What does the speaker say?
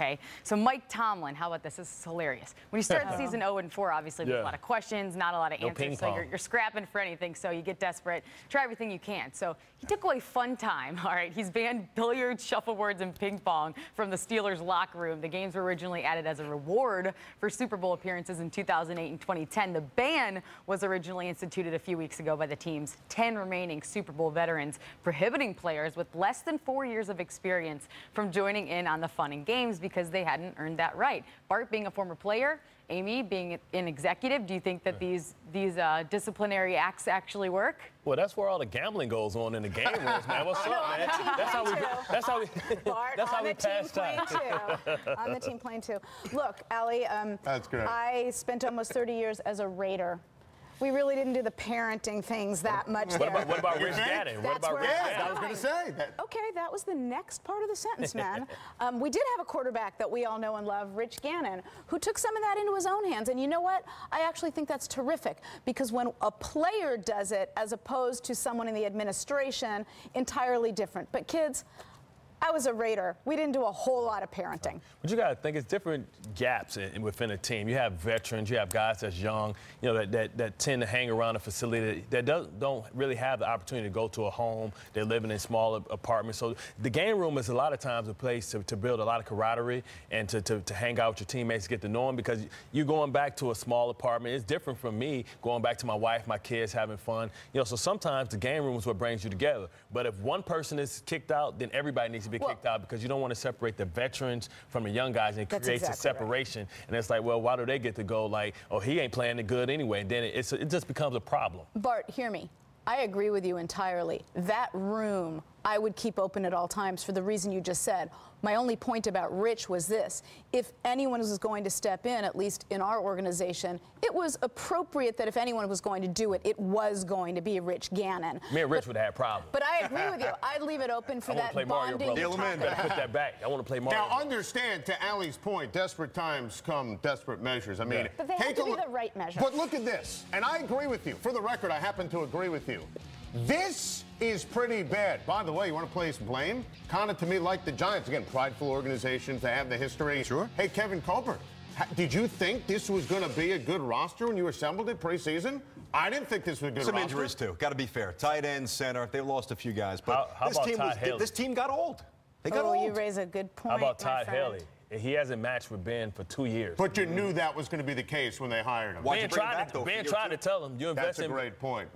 okay? So Mike Tomlin, how about this? This is hilarious. When you start the season 0-4, obviously there's a lot of questions, not a lot of answers, so you're scrapping for anything, so you get desperate, try everything you can. So he took away fun time, all right? He's banned billiards, shuffleboards, and ping pong from the Steelers' locker room. The games were originally added as a reward for Super Bowl appearances in 2008 and 2010. The ban was originally instituted a few weeks ago by the team's 10 remaining Super Bowl veterans, prohibiting players with less than 4 years of experience from joining in on the fun and games because they hadn't earned that right. Bart, being a former player, Amy, being an executive, do you think that these disciplinary acts actually work? Well, that's where all the gambling goes on in the game rooms, man. What's up, man? That's how we pass time. On the team plane too. Look, Allie, that's great. I spent almost 30 years as a Raider. We really didn't do the parenting things that much there. What about Rich Gannon? What about Rich Gannon? I was going to say that. Okay, that was the next part of the sentence, man. We did have a quarterback that we all know and love, Rich Gannon, who took some of that into his own hands. And you know what? I actually think that's terrific, because when a player does it as opposed to someone in the administration, entirely different. But kids, I was a Raider. We didn't do a whole lot of parenting. But you got to think it's different gaps within a team. You have veterans, you have guys that's young, you know, that tend to hang around a facility that don't really have the opportunity to go to a home. They're living in smaller apartments. So the game room is a lot of times a place to build a lot of camaraderie and to hang out with your teammates, get to know them, because you're going back to a small apartment. It's different from me going back to my wife, my kids, having fun. You know, so sometimes the game room is what brings you together. But if one person is kicked out, then everybody needs to be kicked out, because you don't want to separate the veterans from the young guys, and it creates a separation. Right. And it's like, well, why do they get to go like, oh, he ain't playing it good anyway? And then it just becomes a problem. Bart, hear me. I agree with you entirely. That room I would keep open at all times for the reason you just said. My only point about Rich was this. If anyone was going to step in, at least in our organization, it was appropriate that if anyone was going to do it, it was going to be Rich Gannon. Me and Rich would have had problems. But I agree with you. I'd leave it open for that bonding. Deal him in. Better put that back. I want to play Mario. Now, understand, to Allie's point, desperate times come desperate measures. I mean, but they have to be the right measure. But look at this, and I agree with you. For the record, I happen to agree with you. This is pretty bad. By the way, you want to place blame? Kind of, to me, like the Giants. Again, prideful organizations. They have the history. Sure. Hey, Kevin Colbert, did you think this was going to be a good roster when you assembled it preseason? I didn't think this was a good roster. Some injuries, too. Got to be fair. Tight end, center. They lost a few guys. But how about this team got old. They got old. Oh, you raise a good point. How about Todd Haley? He hasn't matched with Ben for 2 years. But you knew that was going to be the case when they hired him. Ben tried to tell him. You invest That's a great point.